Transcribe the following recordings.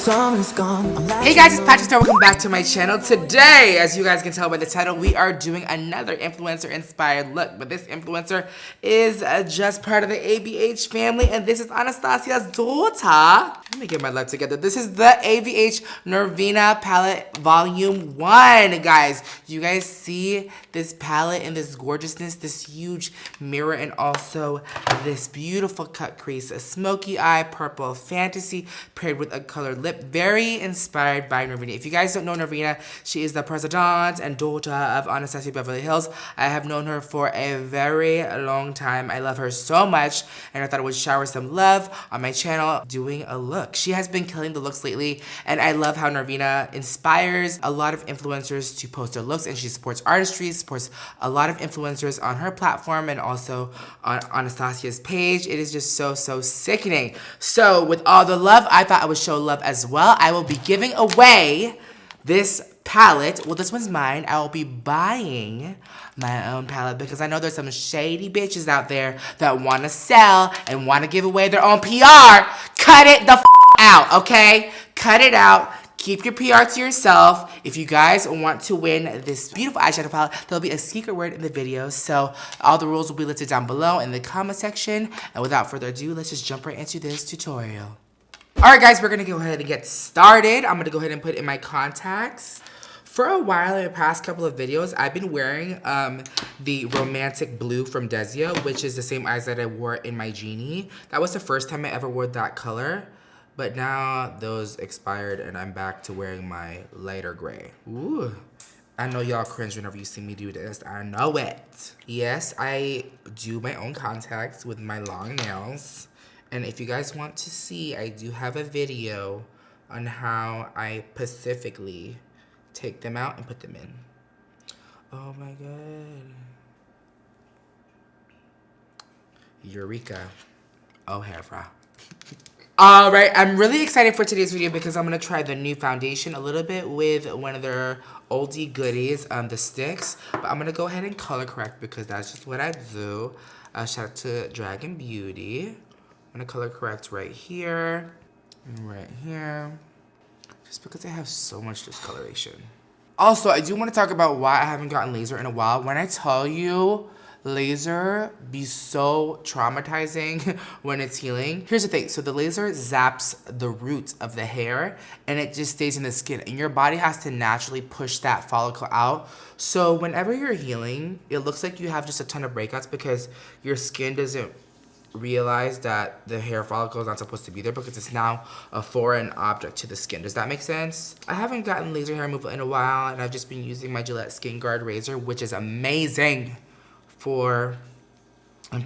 Hey guys, it's PatrickStarrr. Welcome back to my channel. Today, as you guys can tell by the title, we are doing another influencer-inspired look. But this influencer is just part of the ABH family, and this is Anastasia's daughter. Let me get my life together. This is the ABH Norvina palette volume 1, guys. You guys see this palette and this gorgeousness, this huge mirror, and also this beautiful cut crease, a smoky eye, purple fantasy paired with a colored lip. Very inspired by Norvina. If you guys don't know Norvina, she is the president and daughter of Anastasia Beverly Hills. I have known her for a very long time. I love her so much, and I thought I would shower some love on my channel doing a look. She has been killing the looks lately, and I love how Norvina inspires a lot of influencers to post their looks, and she supports artistry, supports a lot of influencers on her platform and also on Anastasia's page. It is just so sickening. So with all the love, I thought I would show love as well. I will be giving away this palette. Well, this one's mine. I will be buying my own palette because I know there's some shady bitches out there that want to sell and want to give away their own PR. Cut it the out, okay? Cut it out. Keep your PR to yourself. If you guys want to win this beautiful eyeshadow palette, there'll be a secret word in the video. So all the rules will be listed down below in the comment section. And without further ado, let's just jump right into this tutorial. All right, guys, we're gonna go ahead and get started. I'm gonna go ahead and put in my contacts. For a while in the past couple of videos, I've been wearing the Romantic Blue from Desia, which is the same eyes that I wore in my Genie. That was the first time I ever wore that color. But now those expired and I'm back to wearing my lighter gray. Ooh. I know y'all cringe whenever you see me do this. I know it. Yes, I do my own contacts with my long nails. And if you guys want to see, I do have a video on how I specifically take them out and put them in. Oh my god. Eureka. O'Hara. Alright, I'm really excited for today's video because I'm going to try the new foundation a little bit with one of their oldie goodies, the sticks. But I'm going to go ahead and color correct because that's just what I do. Shout out to Dragun Beauty. I'm going to color correct right here and right here. Just because I have so much discoloration. Also, I do want to talk about why I haven't gotten laser in a while. When I tell you, laser be so traumatizing when it's healing. Here's the thing. So the laser zaps the roots of the hair and it just stays in the skin. And your body has to naturally push that follicle out. So whenever you're healing, it looks like you have just a ton of breakouts because your skin doesn't realize that the hair follicle is not supposed to be there because it's now a foreign object to the skin. Does that make sense? I haven't gotten laser hair removal in a while and I've just been using my Gillette Skin Guard razor, which is amazing for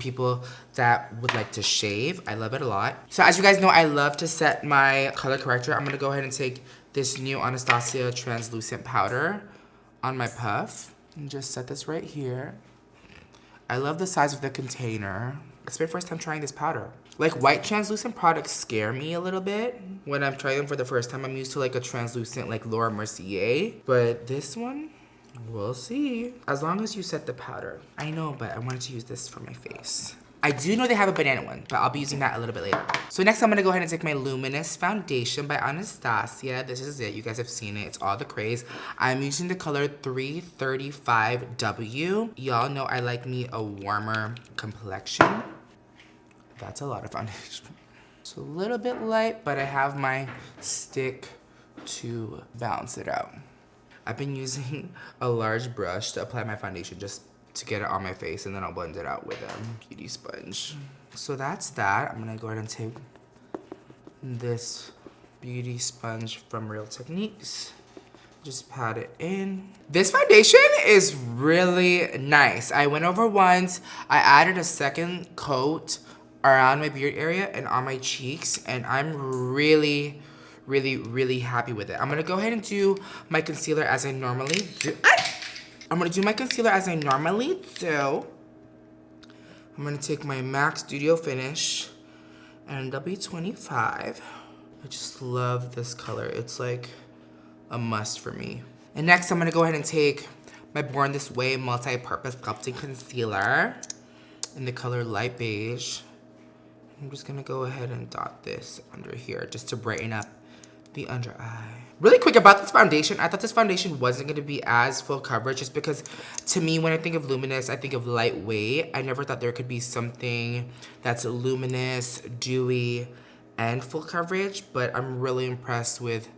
people that would like to shave. I love it a lot. So as you guys know, I love to set my color corrector. I'm gonna go ahead and take this new Anastasia translucent powder on my puff and just set this right here. I love the size of the container. It's my first time trying this powder. Like, white translucent products scare me a little bit. When I'm trying them for the first time, I'm used to like a translucent like Laura Mercier. But this one, we'll see. As long as you set the powder. I know, but I wanted to use this for my face. I do know they have a banana one, but I'll be using that a little bit later. So next I'm gonna go ahead and take my Luminous Foundation by Anastasia. This is it, you guys have seen it, it's all the craze. I'm using the color 335W. Y'all know I like me a warmer complexion. That's a lot of foundation. It's a little bit light, but I have my stick to balance it out. I've been using a large brush to apply my foundation just to get it on my face, and then I'll blend it out with a beauty sponge. So that's that. I'm gonna go ahead and take this beauty sponge from Real Techniques. Just pat it in. This foundation is really nice. I went over once. I added a second coat around my beard area and on my cheeks, and I'm really happy with it. I'm gonna go ahead and do my concealer as I normally do. I'm gonna do my concealer as I normally do. I'm gonna take my MAC Studio Finish and W25. I just love this color. It's like a must for me. And next I'm gonna go ahead and take my Born This Way multi-purpose sculpting concealer in the color light beige. I'm just gonna go ahead and dot this under here just to brighten up the under eye. Really quick about this foundation, I thought this foundation wasn't going to be as full coverage just because to me when I think of luminous, I think of lightweight. I never thought there could be something that's luminous, dewy, and full coverage, but I'm really impressed with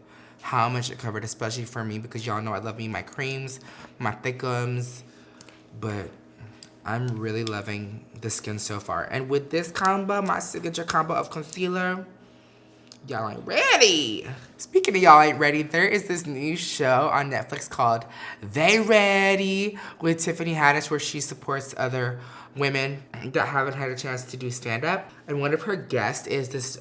how much it covered, especially for me because y'all know I love me my creams, my thickums, but I'm really loving the skin so far. And with this combo, my signature combo of concealer, y'all ain't ready. Speaking of y'all ain't ready, there is this new show on Netflix called They Ready with Tiffany Haddish where she supports other women that haven't had a chance to do stand-up. And one of her guests is this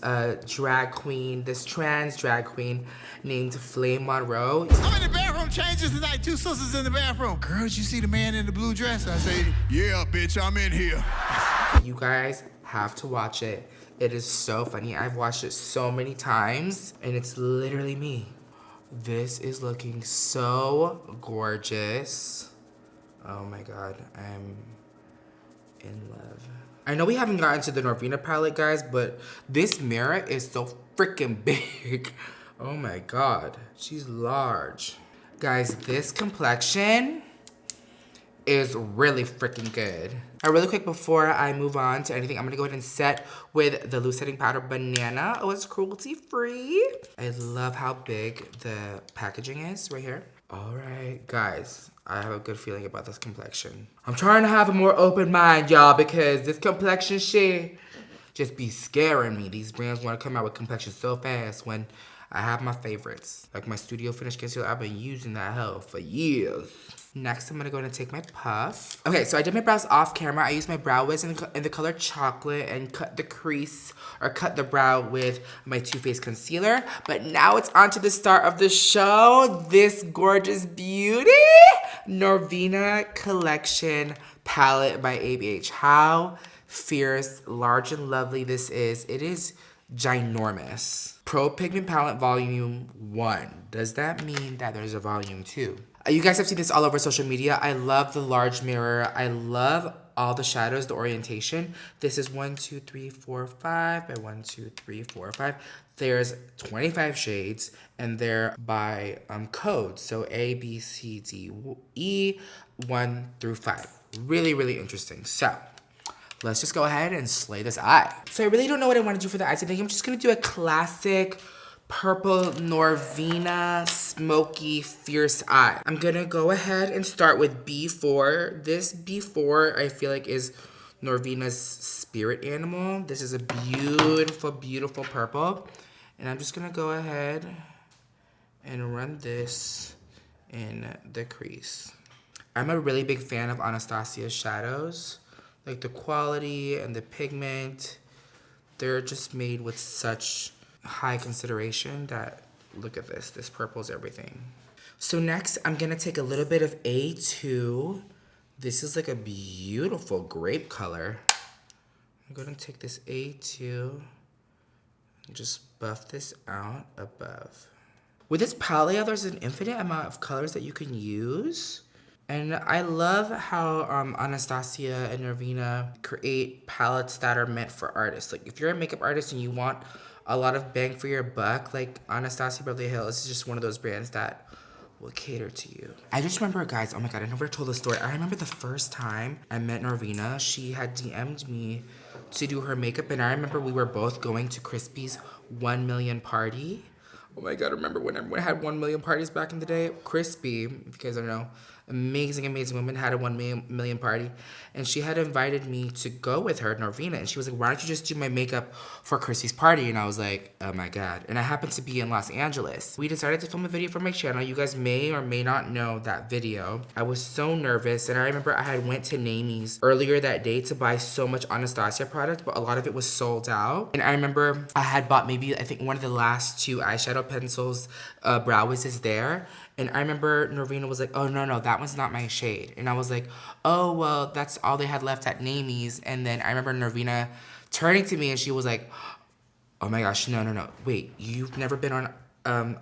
drag queen, this trans drag queen named Flame Monroe. I'm in the bathroom changing tonight. Two sisters in the bathroom. Girl, did you see the man in the blue dress? I say, yeah, bitch, I'm in here. You guys have to watch it. It is so funny. I've watched it so many times, and it's literally me. This is looking so gorgeous. Oh my God, I'm in love. I know we haven't gotten to the Norvina palette, guys, but this mirror is so freaking big. Oh my God, she's large. Guys, this complexion is really freaking good. Really quick before I move on to anything, I'm gonna go ahead and set with the loose setting powder Banana. Oh, it's cruelty free. I love how big the packaging is right here. All right, guys, I have a good feeling about this complexion. I'm trying to have a more open mind, y'all, because this complexion shit just be scaring me. These brands wanna come out with complexion so fast when I have my favorites. Like my Studio Finish Concealer, I've been using that hell for years. Next, I'm gonna go and take my puff. Okay, so I did my brows off camera. I used my brow wiz in the color chocolate and cut the crease or cut the brow with my Too Faced concealer. But now it's on to the star of the show, this gorgeous beauty, Norvina Collection Palette by ABH. How fierce, large, and lovely this is. It is ginormous. Pro Pigment Palette Volume 1. Does that mean that there's a Volume 2? You guys have seen this all over social media. I love the large mirror. I love all the shadows, the orientation. This is 1, 2, 3, 4, 5 by 1, 2, 3, 4, 5. There's 25 shades and they're by code. So A, B, C, D, E, 1 through 5. Really, really interesting. So let's just go ahead and slay this eye. So I really don't know what I want to do for the eyes. I think I'm just gonna do a classic purple Norvina smoky fierce eye. I'm gonna go ahead and start with B4. This B4 I feel like is Norvina's spirit animal. This is a beautiful, beautiful purple. And I'm just gonna go ahead and run this in the crease. I'm a really big fan of Anastasia's shadows. Like the quality and the pigment, they're just made with such high consideration that, look at this purple's everything. So next, I'm gonna take a little bit of A2. This is like a beautiful grape color. I'm gonna take this A2 and just buff this out above. With this palette, there's an infinite amount of colors that you can use. And I love how Anastasia and Norvina create palettes that are meant for artists. Like if you're a makeup artist and you want a lot of bang for your buck, like Anastasia Beverly Hills is just one of those brands that will cater to you. I just remember, guys, oh my God, I never told the story. I remember the first time I met Norvina, she had DM'd me to do her makeup, and I remember we were both going to Crispy's 1 million party. Oh my God, remember when everyone had 1 million parties back in the day? Crispy, if you guys don't know, amazing, amazing woman, had a 1 million party. And she had invited me to go with her, Norvina. And she was like, why don't you just do my makeup for Crispy's party? And I was like, oh my God. And I happened to be in Los Angeles. We decided to film a video for my channel. You guys may or may not know that video. I was so nervous. And I remember I had went to Namie's earlier that day to buy so much Anastasia product, but a lot of it was sold out. And I remember I had bought maybe, I think one of the last 2 eyeshadow pencils, brow wiz there. And I remember Norvina was like, oh, no, that one's not my shade. And I was like, oh, well, that's all they had left at Namie's. And then I remember Norvina turning to me and she was like, oh my gosh, no. Wait, you've never been on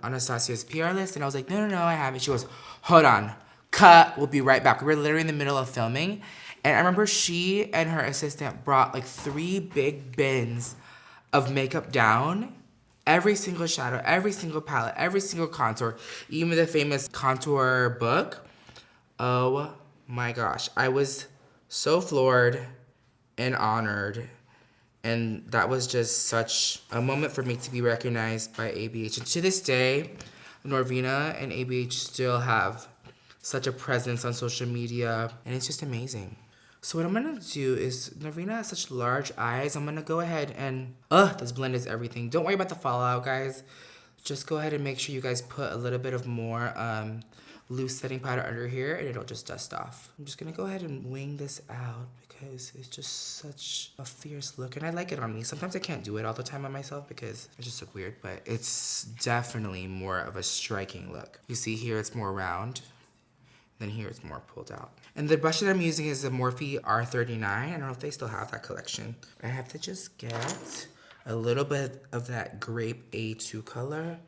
Anastasia's PR list? And I was like, no, I haven't. She goes, hold on, cut, we'll be right back. We were literally in the middle of filming. And I remember she and her assistant brought like 3 big bins of makeup down. every single shadow, every single palette, every single contour, even the famous contour book. Oh my gosh. I was so floored and honored. And that was just such a moment for me to be recognized by ABH. And to this day, Norvina and ABH still have such a presence on social media. And it's just amazing. So what I'm gonna do is, Norvina has such large eyes. I'm gonna go ahead and, this blend is everything. Don't worry about the fallout, guys. Just go ahead and make sure you guys put a little bit of more loose setting powder under here and it'll just dust off. I'm just gonna go ahead and wing this out because it's just such a fierce look and I like it on me. Sometimes I can't do it all the time on myself because it just look weird, but it's definitely more of a striking look. You see here it's more round, then here it's more pulled out. And the brush that I'm using is the Morphe R39. I don't know if they still have that collection. I have to just get a little bit of that grape A2 color.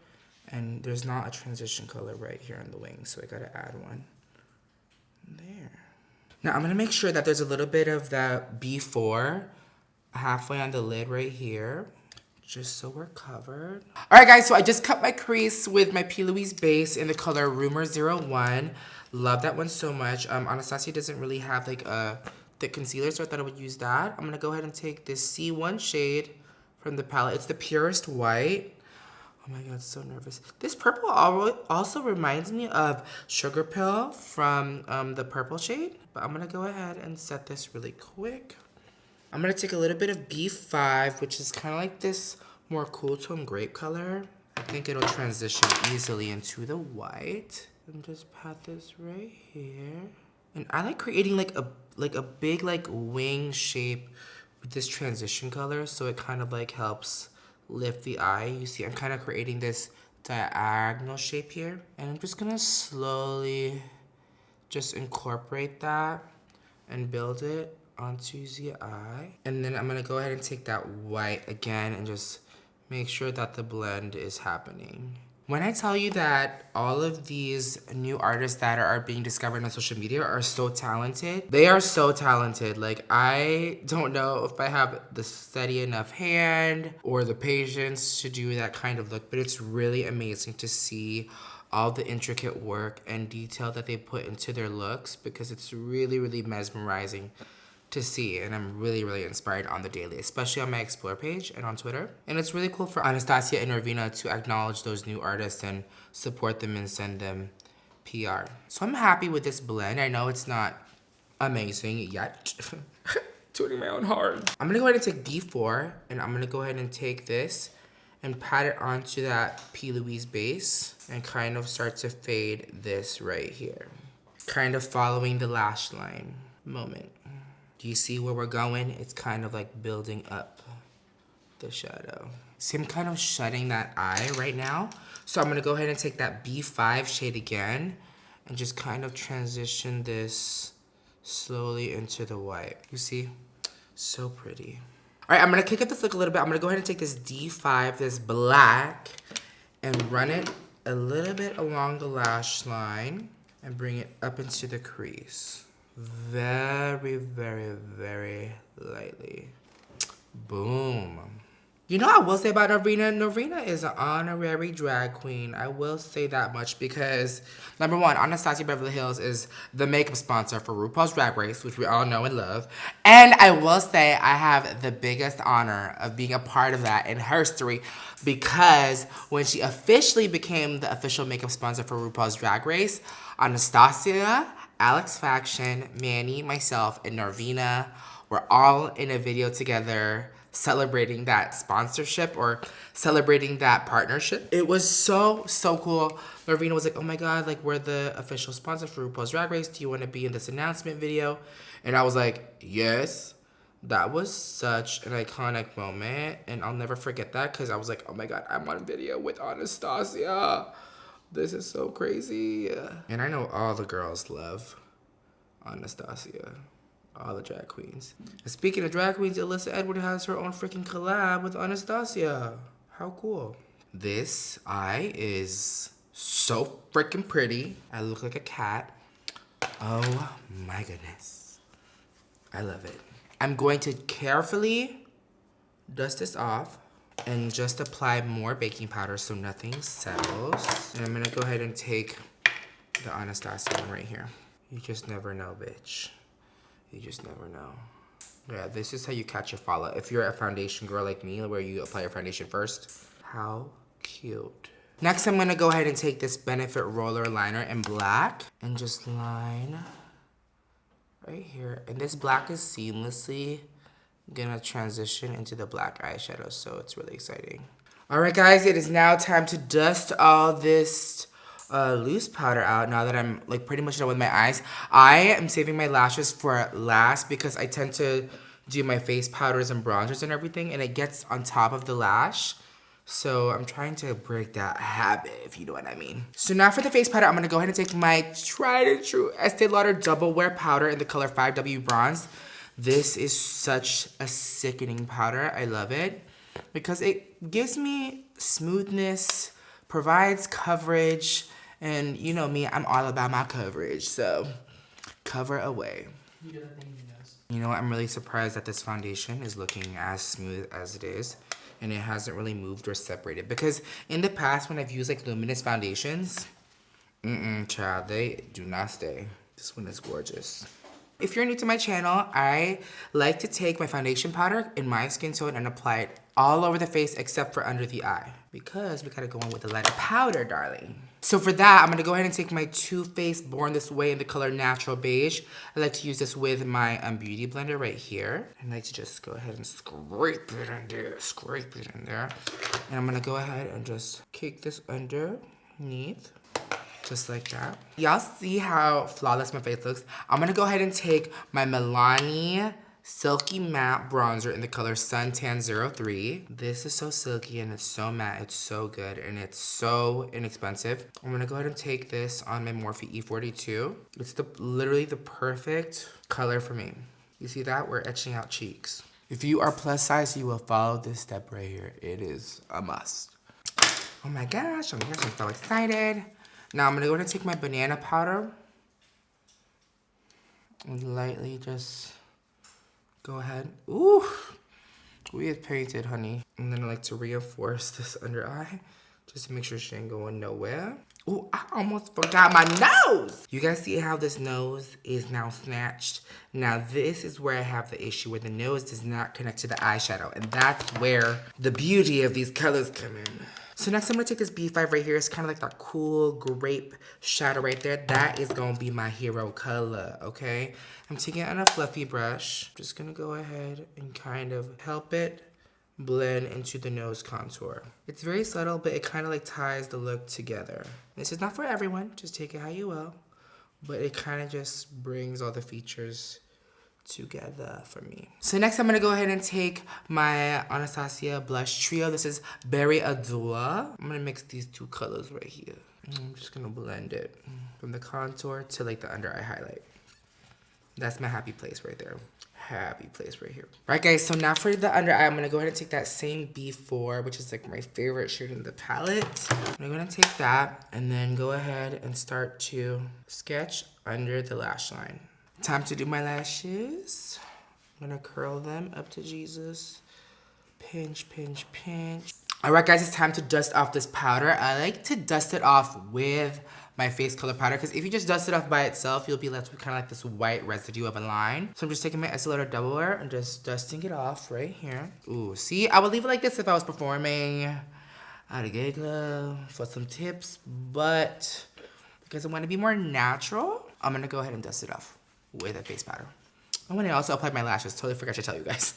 And there's not a transition color right here on the wing, so I gotta add one. There. Now I'm gonna make sure that there's a little bit of that B4 halfway on the lid right here, just so we're covered. All right, guys, so I just cut my crease with my P. Louise base in the color Rumor 01. Love that one so much. Anastasia doesn't really have like a thick concealer, so I thought I would use that. I'm gonna go ahead and take this C1 shade from the palette. It's the purest white. Oh my god, so nervous. This purple also reminds me of Sugar Pill from the purple shade. But I'm gonna go ahead and set this really quick. I'm gonna take a little bit of B5, which is kind of like this more cool tone grape color. I think it'll transition easily into the white. And just pat this right here. And I like creating like a big like wing shape with this transition color, so it kind of like helps lift the eye. You see, I'm kind of creating this diagonal shape here. And I'm just gonna slowly just incorporate that and build it onto the eye. And then I'm gonna go ahead and take that white again and just make sure that the blend is happening. When I tell you that all of these new artists that are being discovered on social media are so talented, they are so talented. Like, I don't know if I have the steady enough hand or the patience to do that kind of look, but it's really amazing to see all the intricate work and detail that they put into their looks because it's really, really mesmerizing to see, and I'm really, really inspired on the daily, especially on my Explore page and on Twitter. And it's really cool for Anastasia and Norvina to acknowledge those new artists and support them and send them PR. So I'm happy with this blend. I know it's not amazing yet. Tooting my own horn. I'm gonna go ahead and take D4, and I'm gonna go ahead and take this and pat it onto that P. Louise base and kind of start to fade this right here. Kind of following the lash line moment. Do you see where we're going? It's kind of like building up the shadow. See, I'm kind of shutting that eye right now. So I'm gonna go ahead and take that B5 shade again and just kind of transition this slowly into the white. You see? So pretty. All right, I'm gonna kick up this look a little bit. I'm gonna go ahead and take this D5, this black, and run it a little bit along the lash line and bring it up into the crease. Very, very, very lightly. Boom. You know, I will say about Norvina, Norvina is an honorary drag queen. I will say that much because, number one, Anastasia Beverly Hills is the makeup sponsor for RuPaul's Drag Race, which we all know and love. And I will say I have the biggest honor of being a part of that in her story because when she officially became the official makeup sponsor for RuPaul's Drag Race, Anastasia, Alex Faction, Manny, myself, and Norvina were all in a video together celebrating that sponsorship or celebrating that partnership. It was so, so cool. Norvina was like, oh my God, like we're the official sponsor for RuPaul's Drag Race. Do you want to be in this announcement video? And I was like, yes. That was such an iconic moment. And I'll never forget that because I was like, oh my God, I'm on video with Anastasia. This is so crazy. And I know all the girls love Anastasia. All the drag queens. And speaking of drag queens, Alyssa Edward has her own freaking collab with Anastasia. How cool. This eye is so freaking pretty. I look like a cat. Oh my goodness. I love it. I'm going to carefully dust this off. and just apply more baking powder so nothing settles. And I'm gonna go ahead and take the Anastasia one right here. You just never know, bitch. You just never know. Yeah, this is how you catch your fallout. If you're a foundation girl like me, where you apply your foundation first. How cute. Next, I'm gonna go ahead and take this Benefit Roller Liner in black and just line right here. And this black is seamlessly gonna transition into the black eyeshadow, so it's really exciting. All right, guys, it is now time to dust all this loose powder out now that I'm like pretty much done with my eyes. I am saving my lashes for last because I tend to do my face powders and bronzers and everything, and it gets on top of the lash. So I'm trying to break that habit, if you know what I mean. So now for the face powder, I'm gonna go ahead and take my tried and true Estee Lauder Double Wear powder in the color 5W Bronze. This is such a sickening powder. I love it because it gives me smoothness, provides coverage, and you know me, I'm all about my coverage, so cover away. You know what, I'm really surprised that this foundation is looking as smooth as it is, and it hasn't really moved or separated, because in the past when I've used like luminous foundations, child, they do not stay. This one is gorgeous. If you're new to my channel, I like to take my foundation powder in my skin tone and apply it all over the face except for under the eye, because we gotta go in with a lighter powder, darling. So for that, I'm gonna go ahead and take my Too Faced Born This Way in the color Natural Beige. I like to use this with my beauty blender right here. I like to just go ahead and scrape it in there, scrape it in there. And I'm gonna go ahead and just kick this underneath. Just like that. Y'all see how flawless my face looks? I'm gonna go ahead and take my Milani Silky Matte Bronzer in the color Suntan 03. This is so silky and it's so matte. It's so good and it's so inexpensive. I'm gonna go ahead and take this on my Morphe E42. It's literally the perfect color for me. You see that? We're etching out cheeks. If you are plus size, you will follow this step right here. It is a must. Oh my gosh, I'm so excited. Now I'm gonna go ahead and take my banana powder and lightly just go ahead. Ooh, we have painted, honey. And then I like to reinforce this under eye just to make sure she ain't going nowhere. Ooh, I almost forgot my nose. You guys see how this nose is now snatched? Now this is where I have the issue, where the nose does not connect to the eyeshadow, and that's where the beauty of these colors come in. So next I'm gonna take this B5 right here. It's kind of like that cool grape shadow right there. That is gonna be my hero color, okay? I'm taking it on a fluffy brush. Just gonna go ahead and kind of help it blend into the nose contour. It's very subtle, but it kind of like ties the look together. This is not for everyone, just take it how you will. But it kind of just brings all the features together for me. So next I'm gonna go ahead and take my Anastasia blush trio. This is Berry Adore. I'm gonna mix these two colors right here. I'm just gonna blend it from the contour to like the under eye highlight. That's my happy place right there. Happy place right here. Right guys, so now for the under eye, I'm gonna go ahead and take that same B4, which is like my favorite shade in the palette. I'm gonna take that and then go ahead and start to sketch under the lash line. Time to do my lashes. I'm gonna curl them up to Jesus. Pinch, pinch, pinch. All right, guys, it's time to dust off this powder. I like to dust it off with my face color powder, because if you just dust it off by itself, you'll be left with kind of like this white residue of a line. So I'm just taking my Estee Lauder Double Wear and just dusting it off right here. Ooh, see, I would leave it like this if I was performing at a gay club for some tips, but because I want to be more natural, I'm gonna go ahead and dust it off with a face powder. I'm gonna also apply my lashes. Totally forgot to tell you guys.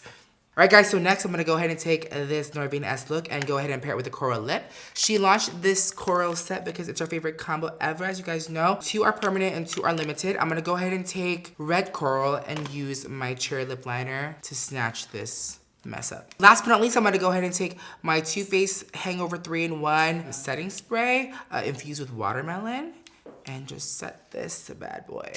All right, guys, so next I'm gonna go ahead and take this NORVINA S look and go ahead and pair it with the coral lip. She launched this coral set because it's her favorite combo ever, as you guys know. 2 are permanent and 2 are limited. I'm gonna go ahead and take red coral and use my cherry lip liner to snatch this mess up. Last but not least, I'm gonna go ahead and take my Too Faced Hangover 3-in-1 setting spray infused with watermelon and just set this bad boy.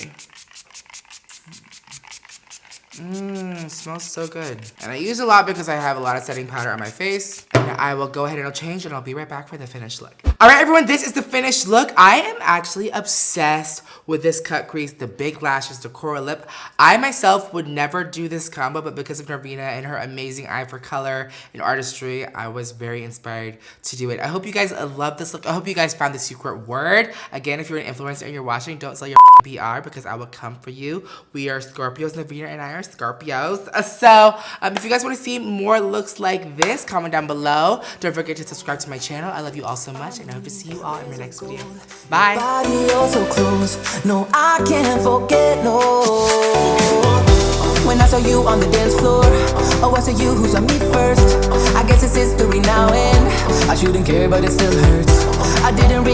Smells so good. And I use a lot because I have a lot of setting powder on my face. And I will go ahead and I'll change and I'll be right back for the finished look. All right, everyone, this is the finished look. I am actually obsessed with this cut crease, the big lashes, the coral lip. I myself would never do this combo, but because of Norvina and her amazing eye for color and artistry, I was very inspired to do it. I hope you guys love this look. I hope you guys found the secret word. Again, if you're an influencer and you're watching, don't sell your PR because I will come for you. We are Scorpios. Novena and I are Scorpios. So if you guys want to see more looks like this, comment down below. Don't forget to subscribe to my channel. I love you all so much, and I hope to see you all in my next video. Bye. No, I can't forget, no. When I saw you on the dance floor, oh, I saw you who saw me first. I guess it's history now, and I shouldn't care, but it still hurts. I didn't really